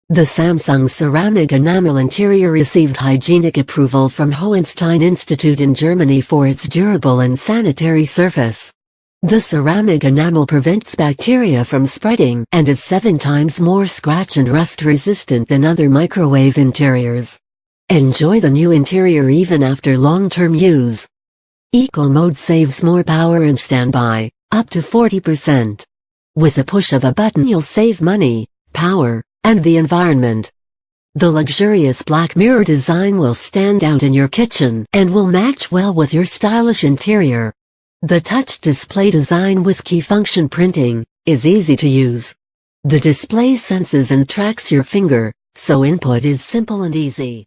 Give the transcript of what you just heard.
The Samsung ceramic enamel interior received hygienic approval from Hohenstein Institute in Germany for its durable and sanitary surface. The ceramic enamel prevents bacteria from spreading and is 7 times more scratch and rust resistant than other microwave interiors. Enjoy the new interior even after long-term use. Eco mode saves more power and standby, up to 40%. With a push of a button you'll save money, power, and the environment. The luxurious black mirror design will stand out in your kitchen and will match well with your stylish interior. The touch display design with key function printing is easy to use. The display senses and tracks your finger, so input is simple and easy.